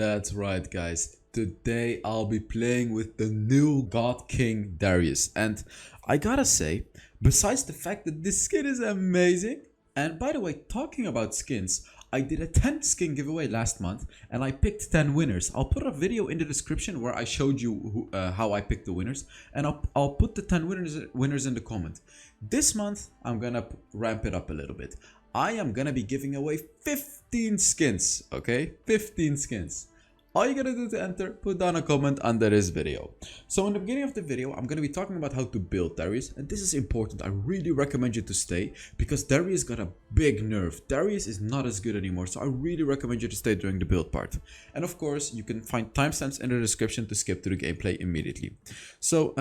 That's right, guys. Today I'll be playing with the new God King Darius. And I gotta say, besides the fact that this skin is amazing, and by the way, talking about skins, I did a 10 skin giveaway last month and I picked 10 winners. I'll put a video in the description where I showed you how I picked the winners, and I'll put the 10 winners in the comment. This month, I'm gonna ramp it up a little bit. I am gonna be giving away 15 skins, okay? 15 skins. All you gotta do to enter, put down a comment under this video. So in the beginning of the video, I'm gonna be talking about how to build Darius, and this is important. I really recommend you to stay because Darius got a big nerf. Darius is not as good anymore, so I really recommend you to stay during the build part. And of course, you can find timestamps in the description to skip to the gameplay immediately. So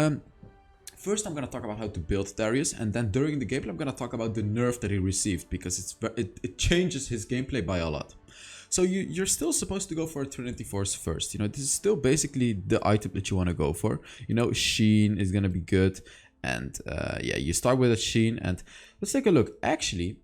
first, I'm going to talk about how to build Darius, and then during the gameplay, I'm going to talk about the nerf that he received because it changes his gameplay by a lot. So you're still supposed to go for a Trinity Force first. You know, this is still basically the item that you want to go for. You know, Sheen is going to be good, and yeah, you start with a Sheen, and let's take a look. Actually,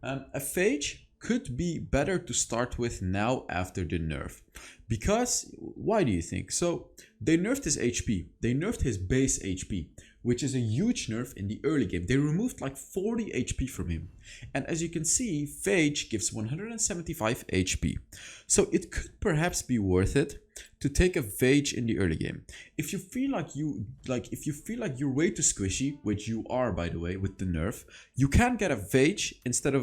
a Phage could be better to start with now after the nerf. Because, why do you think? So, they nerfed his HP. They nerfed his base HP, which is a huge nerf in the early game. They removed like 40 HP from him. And as you can see, Phage gives 175 HP. So it could perhaps be worth it to take a Phage in the early game. If you feel like you're way too squishy, which you are by the way with the nerf, you can get a Phage instead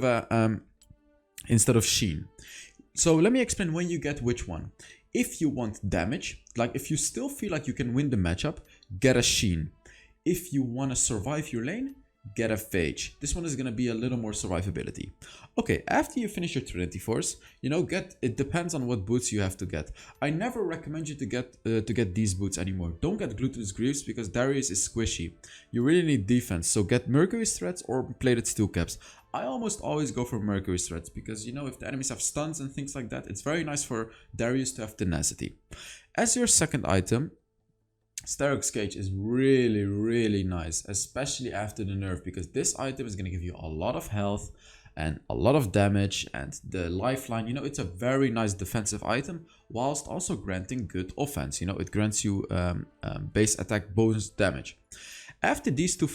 of Sheen. So let me explain when you get which one. If you want damage, like if you still feel like you can win the matchup, get a Sheen. If you want to survive your lane, get a Phage. This one is going to be a little more survivability. Okay, after you finish your Trinity Force, you know, it depends on what boots you have to get. I never recommend you to get these boots anymore. Don't get Glutinous Greaves because Darius is squishy. You really need defense, so get Mercury's Threads or Plated Steel Caps. I almost always go for Mercury's Threads because, you know, if the enemies have stuns and things like that, it's very nice for Darius to have tenacity. As your second item, Starrock's Cage is really nice, especially after the nerf, because this item is going to give you a lot of health and a lot of damage, and the lifeline, you know, it's a very nice defensive item whilst also granting good offense. You know, it grants you base attack bonus damage. After these two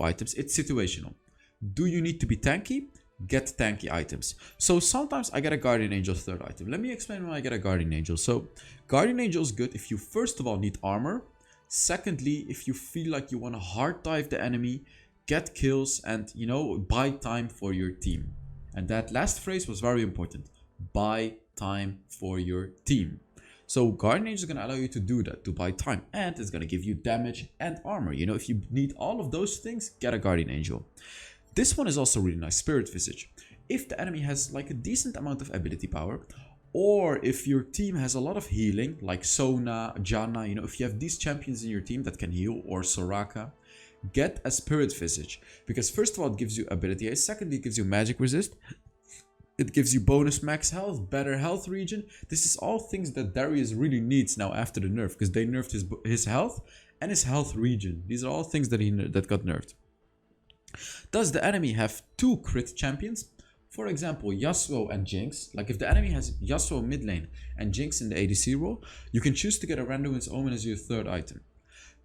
items, it's situational. Do you need to be tanky? Get tanky items. So sometimes I get a Guardian Angel third item. Let me explain why I get a Guardian Angel. So Guardian Angel is good if you first of all need armor. Secondly, if you feel like you want to hard dive the enemy, get kills, and, you know, buy time for your team. And that last phrase was very important. Buy time for your team. So Guardian Angel is going to allow you to do that, to buy time, and it's going to give you damage and armor. You know, if you need all of those things, get a Guardian Angel. This one is also really nice, Spirit Visage. If the enemy has like a decent amount of ability power, or if your team has a lot of healing, like Sona, Janna, you know, if you have these champions in your team that can heal, or Soraka, get a Spirit Visage. Because first of all, it gives you ability haste, secondly, it gives you magic resist, it gives you bonus max health, better health regen. This is all things that Darius really needs now after the nerf, because they nerfed his health and his health regen. These are all things that got nerfed. Does the enemy have two crit champions? For example, Yasuo and Jinx. Like if the enemy has Yasuo mid lane and Jinx in the ADC role, you can choose to get a Randuin's Omen as your third item.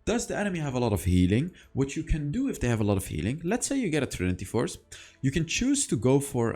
Does the enemy have a lot of healing? What you can do if they have a lot of healing, let's say you get a Trinity Force, you can choose to go for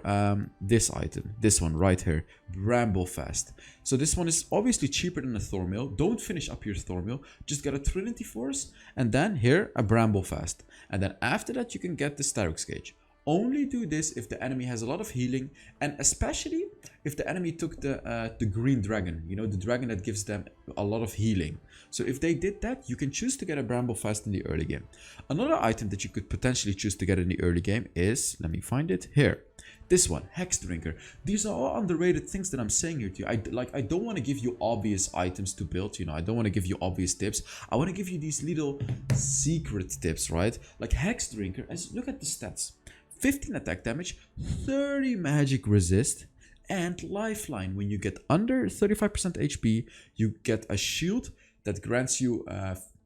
this item, this one right here, Bramble Fast. So this one is obviously cheaper than a Thornmail. Don't finish up your Thornmail, just get a Trinity Force, and then here a Bramble Fast. And then after that you can get the Starrock's Cage. Only do this if the enemy has a lot of healing, and especially if the enemy took the green dragon, you know, the dragon that gives them a lot of healing. So if they did that, you can choose to get a Bramble Fast in the early game. Another item that you could potentially choose to get in the early game is, let me find it here, this one, Hex Drinker. These are all underrated things that I'm saying here to you. I don't want to give you obvious items to build, you know, I don't want to give you obvious tips. I want to give you these little secret tips, right? Like Hex Drinker, as look at the stats. 15 attack damage, 30 magic resist, and lifeline. When you get under 35% HP, you get a shield that grants you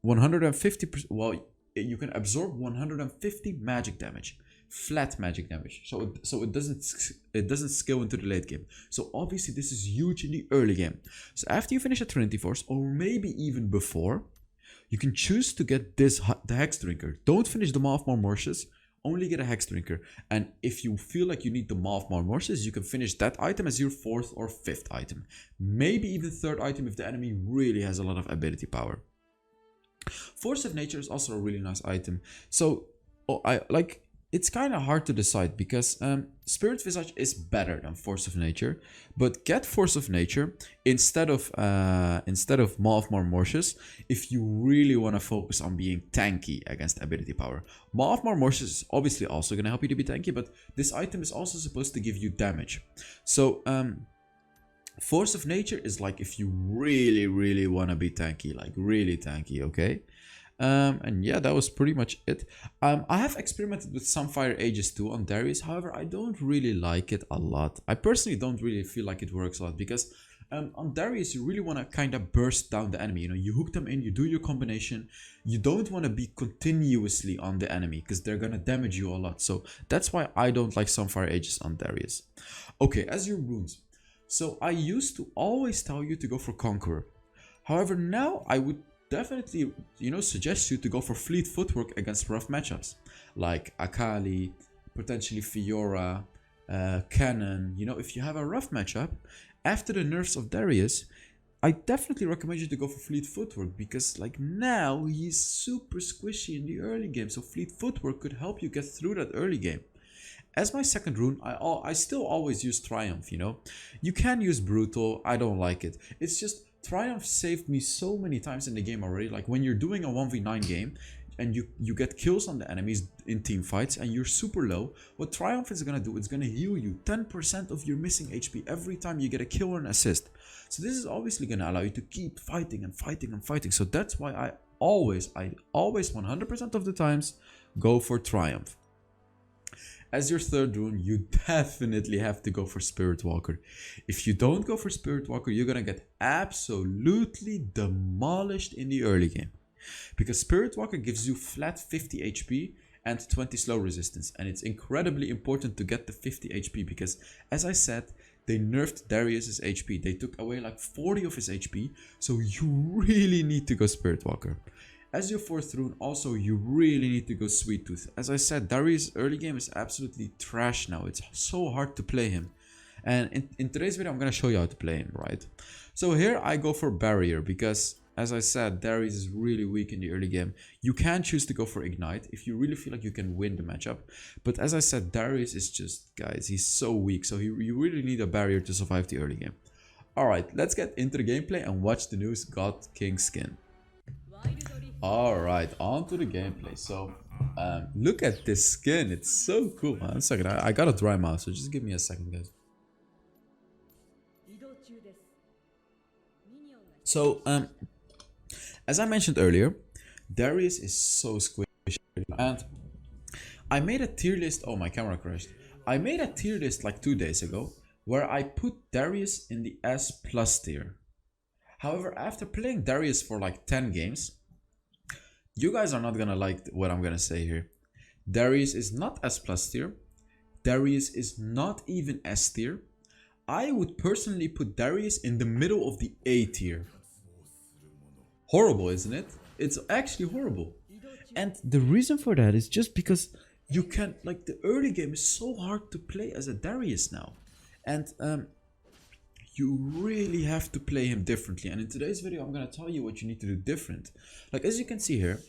150%. Well, you can absorb 150 magic damage. flat magic damage. So it doesn't scale into the late game. So obviously this is huge in the early game. So after you finish a Trinity Force, or maybe even before, you can choose to get this, the Hex Drinker. Don't finish the Maw of Marmortius, only get a Hex Drinker. And if you feel like you need the Maw of Marmortius, you can finish that item as your 4th or 5th item. Maybe even 3rd item if the enemy really has a lot of ability power. Force of Nature is also a really nice item. So it's kind of hard to decide because Spirit Visage is better than Force of Nature, but get Force of Nature instead of Maw of Marmortius if you really want to focus on being tanky against ability power. Maw of Marmortius is obviously also going to help you to be tanky, but this item is also supposed to give you damage. So Force of Nature is like if you really want to be tanky, like really tanky, okay? And yeah, that was pretty much it. I have experimented with some Fire Aegis too on Darius. However, I don't really like it a lot. I personally don't really feel like it works a lot because on Darius you really want to kind of burst down the enemy. You know, you hook them in, you do your combination. You don't want to be continuously on the enemy because they're gonna damage you a lot. So that's why I don't like some Fire Aegis on Darius. Okay, as your runes. So I used to always tell you to go for Conqueror. However, now I would definitely, suggest you to go for Fleet Footwork against rough matchups like Akali, potentially Fiora, Cannon. If you have a rough matchup after the nerfs of Darius, I definitely recommend you to go for Fleet Footwork because like now he's super squishy in the early game. So Fleet Footwork could help you get through that early game. As my second rune, I still always use Triumph, You can use Brutal, I don't like it. It's just Triumph saved me so many times in the game already. Like when you're doing a 1v9 game and you get kills on the enemies in team fights and you're super low, what Triumph is going to do, it's going to heal you 10% of your missing HP every time you get a kill or an assist. So this is obviously going to allow you to keep fighting and fighting and fighting. So that's why I always 100% of the times go for Triumph. As your third rune, you definitely have to go for Spirit Walker. If you don't go for Spirit Walker, you're gonna get absolutely demolished in the early game. Because Spirit Walker gives you flat 50 HP and 20 slow resistance. And it's incredibly important to get the 50 HP because, as I said, they nerfed Darius's HP. They took away like 40 of his HP. So you really need to go Spirit Walker. As your fourth rune, also you really need to go Sweet Tooth. As I said, Darius' early game is absolutely trash now. It's so hard to play him. And in today's video, I'm going to show you how to play him, right? So here I go for Barrier because, as I said, Darius is really weak in the early game. You can choose to go for Ignite if you really feel like you can win the matchup. But as I said, Darius is just, guys, he's so weak. So you really need a Barrier to survive the early game. Alright, let's get into the gameplay and watch the new God King skin. Alright, on to the gameplay. So, look at this skin. It's so cool. One second, I got a dry mouth, so just give me a second, guys. So, as I mentioned earlier, Darius is so squishy. And I made a tier list. Oh, my camera crashed. I made a tier list like 2 days ago where I put Darius in the S+ tier. However, after playing Darius for like 10 games, you guys are not gonna like what I'm gonna say here. Darius is not S+ tier. Darius is not even S tier. I would personally put Darius in the middle of the A tier. Horrible, isn't it? It's actually horrible. And the reason for that is just because you can't, like, the early game is so hard to play as a Darius now. And you really have to play him differently. And in today's video, I'm gonna tell you what you need to do different. Like, as you can see here,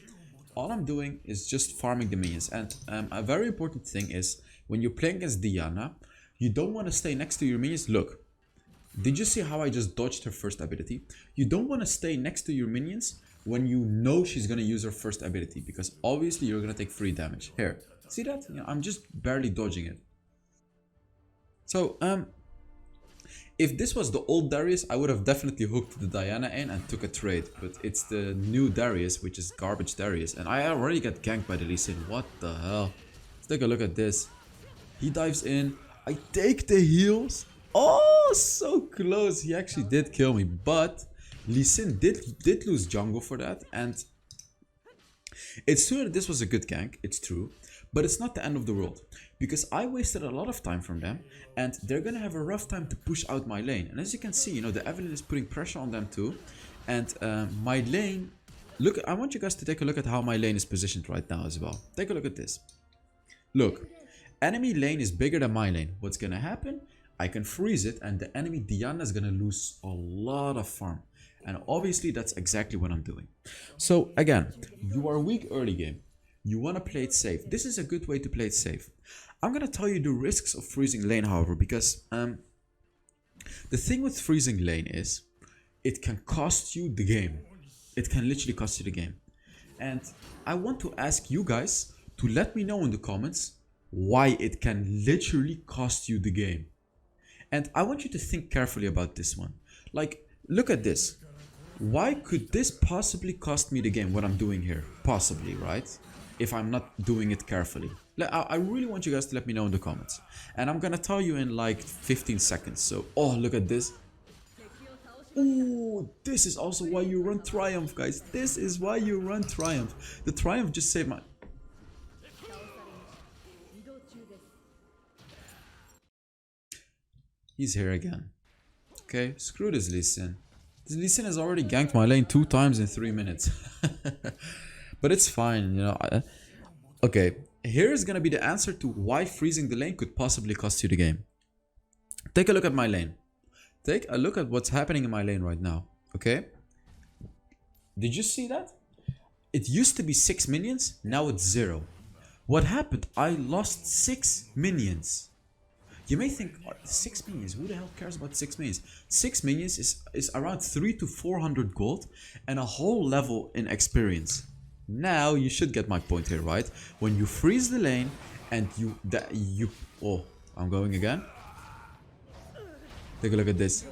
all I'm doing is just farming the minions. And a very important thing is, when you're playing against Diana, you don't want to stay next to your minions. Look, did you see how I just dodged her first ability? You don't want to stay next to your minions when you know she's gonna use her first ability, because obviously you're gonna take free damage. Here, see that? You know, I'm just barely dodging it. So, if this was the old Darius, I would have definitely hooked the Diana in and took a trade. But it's the new Darius, which is garbage Darius. And I already got ganked by the Lee Sin. What the hell? Let's take a look at this. He dives in. I take the heals. Oh, so close. He actually did kill me. But Lee Sin did lose jungle for that. And It's true that this was a good gank, it's true, but it's not the end of the world. Because I wasted a lot of time from them, and they're gonna have a rough time to push out my lane. And as you can see, you know, the Evelyn is putting pressure on them too. And my lane, look, I want you guys to take a look at how my lane is positioned right now as well. Take a look at this. Look, enemy lane is bigger than my lane. What's gonna happen? I can freeze it, and the enemy Diana is gonna lose a lot of farm. And obviously that's exactly what I'm doing. So again, you are weak early game. You want to play it safe. This is a good way to play it safe. I'm going to tell you the risks of freezing lane, however, because the thing with freezing lane is it can cost you the game. It can literally cost you the game. And I want to ask you guys to let me know in the comments why it can literally cost you the game. And I want you to think carefully about this one. Like, look at this. Why could this possibly cost me the game, what I'm doing here? Possibly, right? If I'm not doing it carefully. I really want you guys to let me know in the comments. And I'm gonna tell you in like 15 seconds. So, oh, look at this. Ooh, this is also why you run Triumph, guys. This is why you run Triumph. The Triumph just saved my... He's here again. Okay, screw this Lee Sin. This Lee Sin has already ganked my lane 2 times in 3 minutes. But it's fine, you know. Okay, here's gonna be the answer to why freezing the lane could possibly cost you the game. Take a look at my lane. Take a look at what's happening in my lane right now. Okay? Did you see that? It used to be 6 minions, now it's 0. What happened? I lost 6 minions. You may think, 6 minions, who the hell cares about 6 minions? 6 minions is around 300 to 400 gold and a whole level in experience. Now you should get my point here, right? When you freeze the lane and oh, I'm going again. Take a look at this.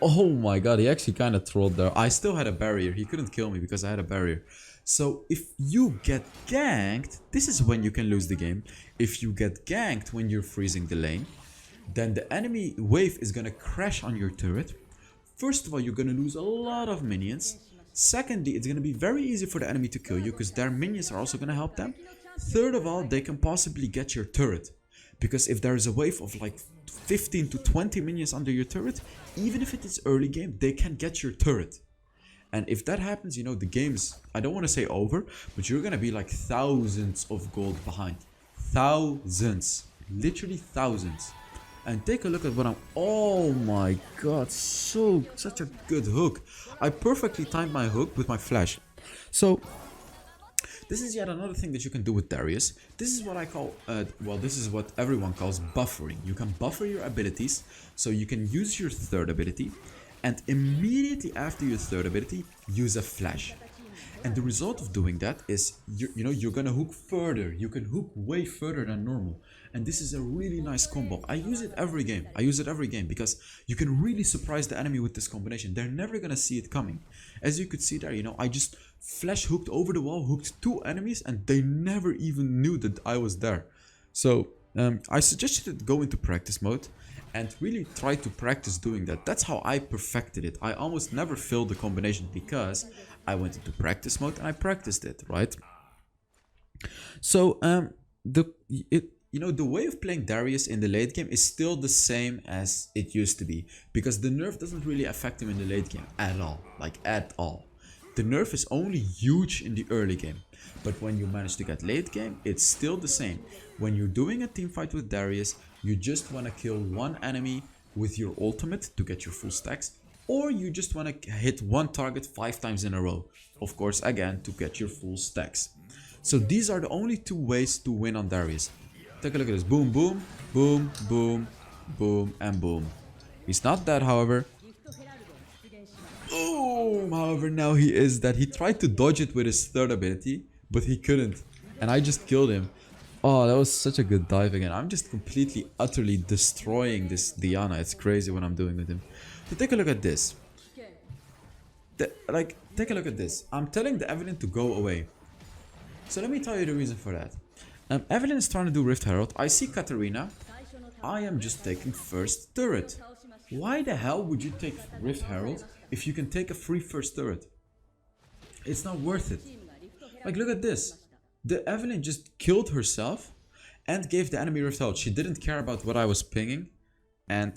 Oh my god, he actually kind of trolled there. I still had a barrier. He couldn't kill me because I had a barrier. So if you get ganked, this is when you can lose the game. If you get ganked when you're freezing the lane, then the enemy wave is gonna crash on your turret. First of all, you're gonna lose a lot of minions. Secondly, it's gonna be very easy for the enemy to kill you because their minions are also gonna help them. Third of all, they can possibly get your turret. Because if there is a wave of like 15 to 20 minions under your turret, even if it is early game, they can get your turret. And if that happens, you know, the game's, I don't want to say over, but you're gonna be like thousands of gold behind. Thousands. Literally thousands. And take a look at what I'm... Oh my god, such a good hook. I perfectly timed my hook with my flash. So, this is yet another thing that you can do with Darius. This is what I call, well, this is what everyone calls buffering. You can buffer your abilities, so you can use your third ability, and immediately after your third ability, use a flash. And the result of doing that is, you're gonna hook further. You can hook way further than normal. And this is a really nice combo. I use it every game. I use it every game because you can really surprise the enemy with this combination. They're never gonna see it coming. As you could see there, I just flash hooked over the wall, hooked 2 enemies, and they never even knew that I was there. So I suggest you to go into practice mode and really try to practice doing that. That's how I perfected it. I almost never failed the combination because I went into practice mode and I practiced it, right? So the way of playing Darius in the late game is still the same as it used to be, because the nerf doesn't really affect him in the late game at all, like at all. The nerf is only huge in the early game, but when you manage to get late game, it's still the same. When you're doing a team fight with Darius, you just want to kill 1 enemy with your ultimate to get your full stacks, or you just want to hit 1 target 5 times in a row, of course again to get your full stacks. So these are the only 2 ways to win on Darius. Take a look at this. Boom, boom, boom, boom, boom, and boom. He's not dead, however. Boom! However, now he is dead. He tried to dodge it with his third ability, but he couldn't. And I just killed him. Oh, that was such a good dive again. I'm just completely, utterly destroying this Diana. It's crazy what I'm doing with him. So take a look at this. Take a look at this. I'm telling the Evelyn to go away. So let me tell you the reason for that. Evelyn is trying to do Rift Herald. I see Katarina. I am just taking first turret. Why the hell would you take Rift Herald if you can take a free first turret? It's not worth it. Like, look at this. The Evelyn just killed herself and gave the enemy Rift Herald. She didn't care about what I was pinging, and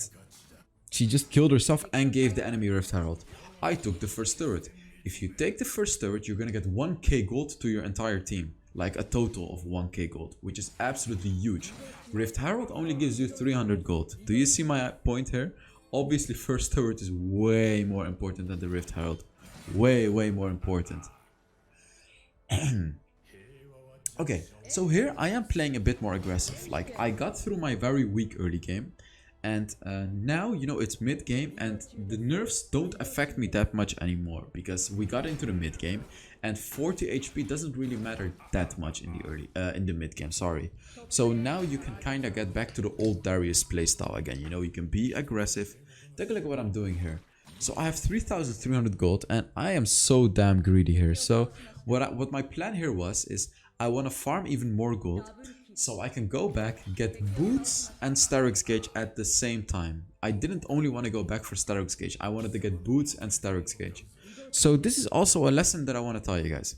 she just killed herself and gave the enemy Rift Herald. I took the first turret. If you take the first turret, you're gonna get 1k gold to your entire team. Like a total of 1k gold, which is absolutely huge. Rift Herald only gives you 300 gold. Do you see my point here? Obviously, first turret is way more important than the Rift Herald. Way more important. Okay, so here I am playing a bit more aggressive. Like, I got through my very weak early game, and now, you know, it's mid game and the nerfs don't affect me that much anymore, because we got into the mid game and 40 HP doesn't really matter that much in the mid game, sorry. So now you can kind of get back to the old Darius playstyle again. You know, you can be aggressive. Take a look at what I'm doing here. So I have 3,300 gold and I am so damn greedy here. So what my plan here is I want to farm even more gold so I can go back, get boots and Starix Gauge at the same time. I didn't only want to go back for Starix Gauge, I wanted to get boots and Starix Gauge. So this is also a lesson that I want to tell you guys.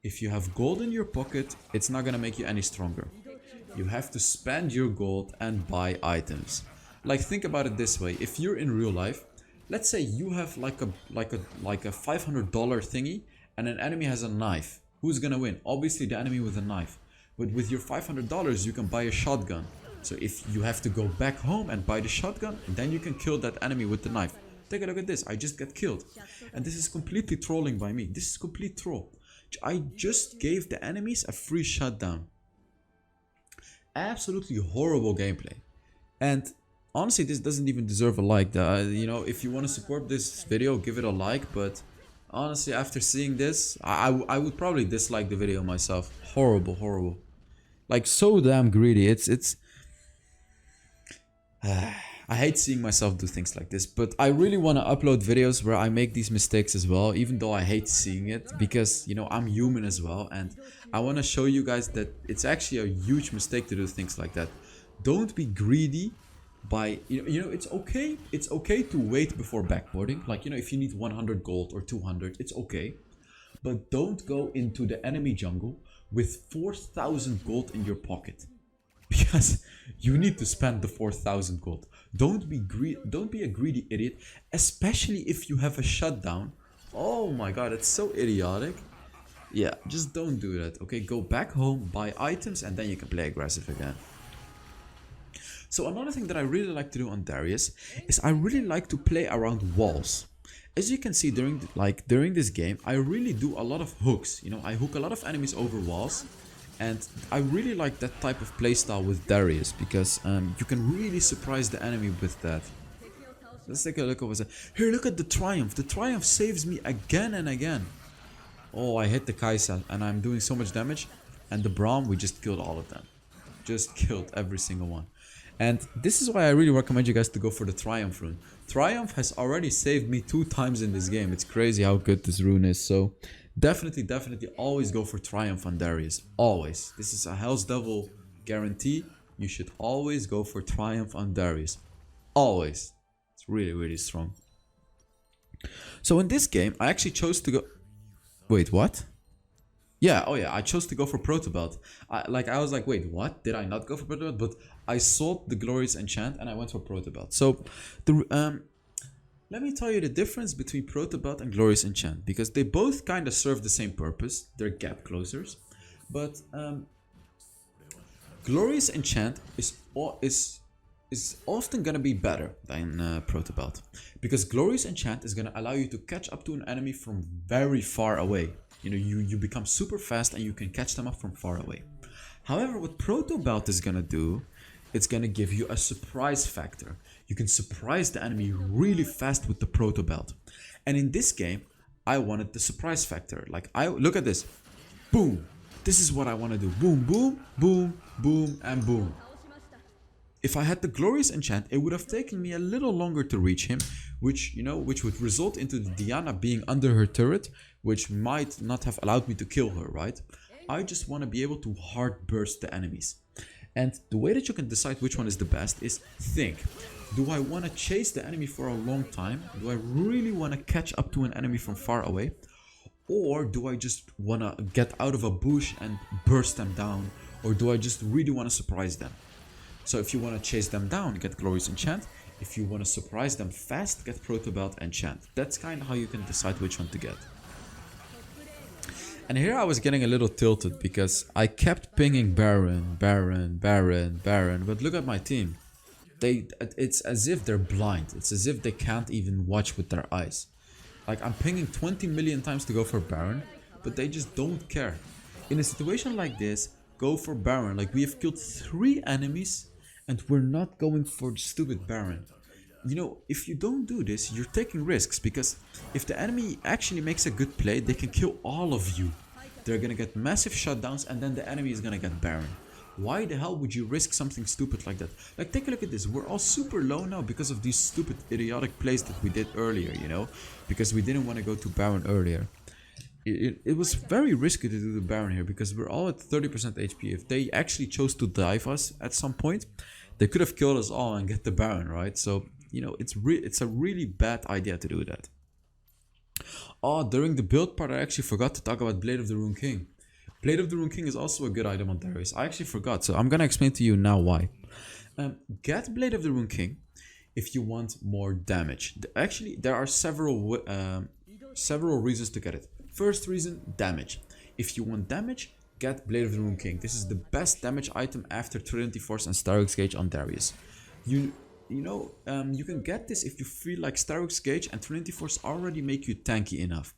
If you have gold in your pocket, it's not going to make you any stronger. You have to spend your gold and buy items. Like, think about it this way. If you're in real life, let's say you have like a $500 thingy and an enemy has a knife. Who's gonna win? Obviously the enemy with a knife. But with your $500 you can buy a shotgun. So if you have to go back home and buy the shotgun, then you can kill that enemy with the knife. Take a look at this. I just got killed. And this is completely trolling by me. This is complete troll. I just gave the enemies a free shutdown. Absolutely horrible gameplay. And honestly, this doesn't even deserve a like. You know, if you want to support this video, give it a like. But honestly, after seeing this, I would probably dislike the video myself. Horrible. Like, so damn greedy. It's I hate seeing myself do things like this, but I really want to upload videos where I make these mistakes as well, even though I hate seeing it, because, you know, I'm human as well, and I want to show you guys that it's actually a huge mistake to do things like that. Don't be greedy by, you know, it's okay to wait before backboarding. Like, you know, if you need 100 gold or 200, it's okay, but don't go into the enemy jungle with 4,000 gold in your pocket, because you need to spend the 4,000 gold. Don't be a greedy idiot, especially if you have a shutdown. Oh my god, it's so idiotic. Yeah, just don't do that. Okay, go back home, buy items, and then you can play aggressive again. So another thing that I really like to do on Darius is I really like to play around walls. As you can see, during this game, I really do a lot of hooks. You know, I hook a lot of enemies over walls. And I really like that type of playstyle with Darius, because you can really surprise the enemy with that. Let's take a look at what's that. Here, look at the Triumph. The Triumph saves me again and again. Oh, I hit the Kaisa and I'm doing so much damage. And the Braum, we just killed all of them. Just killed every single one. And this is why I really recommend you guys to go for the Triumph rune. Triumph has already saved me 2 times in this game. It's crazy how good this rune is. So definitely always go for Triumph on Darius. Always. This is a HellsDevil guarantee. You should always go for Triumph on Darius. Always. It's really strong. So in this game, I actually chose to go... Wait, what? Yeah, oh yeah, I chose to go for Protobelt. I was like, wait, what? Did I not go for Protobelt? But I sought the Glorious Enchant and I went for Protobelt. So, let me tell you the difference between Protobelt and Glorious Enchant, because they both kind of serve the same purpose. They're gap closers. But Glorious Enchant is often going to be better than Protobelt, because Glorious Enchant is going to allow you to catch up to an enemy from very far away. You know, you become super fast and you can catch them up from far away. However, what Protobelt is going to do, it's going to give you a surprise factor. You can surprise the enemy really fast with the Protobelt. And in this game, I wanted the surprise factor. Like, look at this. Boom. This is what I want to do. Boom, boom, boom, boom, and boom. If I had the Glorious Enchant, it would have taken me a little longer to reach him, which would result into the Diana being under her turret, which might not have allowed me to kill her, right? I just want to be able to hard burst the enemies. And the way that you can decide which one is the best is think. Do I want to chase the enemy for a long time? Do I really want to catch up to an enemy from far away? Or do I just wanna get out of a bush and burst them down? Or do I just really wanna surprise them? So if you wanna chase them down, get Glorious Enchant. If you wanna surprise them fast, get Protobelt Enchant. That's kind of how you can decide which one to get. And here I was getting a little tilted because I kept pinging Baron, Baron, Baron, Baron, but look at my team. It's as if they're blind. It's as if they can't even watch with their eyes. Like, I'm pinging 20 million times to go for Baron, but they just don't care. In a situation like this, go for Baron. Like, we have killed 3 enemies and we're not going for the stupid Baron. You know, if you don't do this, you're taking risks, because if the enemy actually makes a good play, they can kill all of you. They're gonna get massive shutdowns and then the enemy is gonna get Baron. Why the hell would you risk something stupid like that? Like, take a look at this. We're all super low now because of these stupid idiotic plays that we did earlier, you know? Because we didn't want to go to Baron earlier. It was very risky to do the Baron here because we're all at 30% HP. If they actually chose to dive us at some point, they could have killed us all and get the Baron, right? So, you know, it's a really bad idea to do that. Oh, during the build part, I actually forgot to talk about Blade of the Rune King. Blade of the Rune King is also a good item on Darius. I actually forgot, so I'm gonna explain to you now why. Get Blade of the Rune King if you want more damage. Actually, there are several reasons to get it. First reason, damage. If you want damage, get Blade of the Rune King. This is the best damage item after Trinity Force and Starrock's Gauge on Darius. You can get this if you feel like Starrock's Gauge and Trinity Force already make you tanky enough.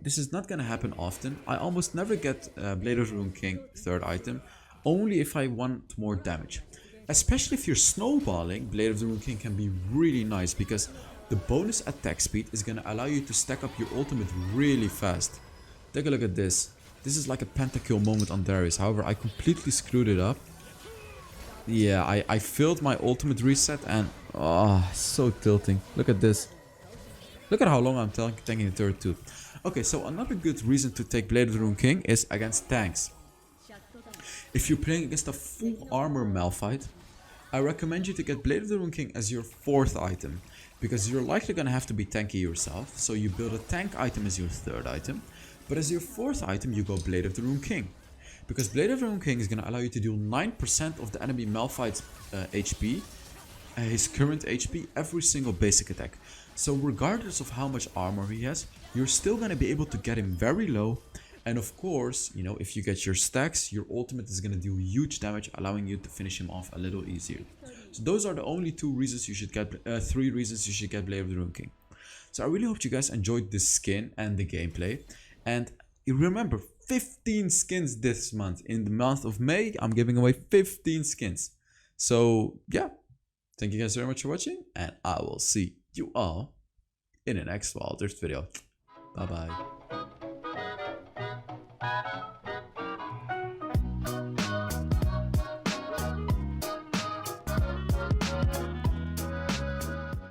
This is not gonna happen often. I almost never get Blade of the Rune King third item, only if I want more damage. Especially if you're snowballing, Blade of the Rune King can be really nice because the bonus attack speed is gonna allow you to stack up your ultimate really fast. Take a look at this. This is like a pentakill moment on Darius. However, I completely screwed it up. Yeah, I failed my ultimate reset and so tilting. Look at this. Look at how long I'm tanking the turret too. Okay, so another good reason to take Blade of the Rune King is against tanks. If you're playing against a full armor Malphite, I recommend you to get Blade of the Rune King as your 4th item, because you're likely gonna have to be tanky yourself, so you build a tank item as your 3rd item, but as your 4th item you go Blade of the Rune King. Because Blade of the Rune King is gonna allow you to deal 9% of the enemy Malphite's HP, his current HP, every single basic attack. So regardless of how much armor he has, you're still gonna be able to get him very low. And of course, you know, if you get your stacks, your ultimate is gonna do huge damage, allowing you to finish him off a little easier. So those are the only 2 reasons you should get, 3 reasons you should get Blade of the Rune King. So I really hope you guys enjoyed this skin and the gameplay. And remember, 15 skins this month. In the month of May, I'm giving away 15 skins. So yeah, thank you guys very much for watching, and I will see you all in the next Wild Rift video. Bye bye.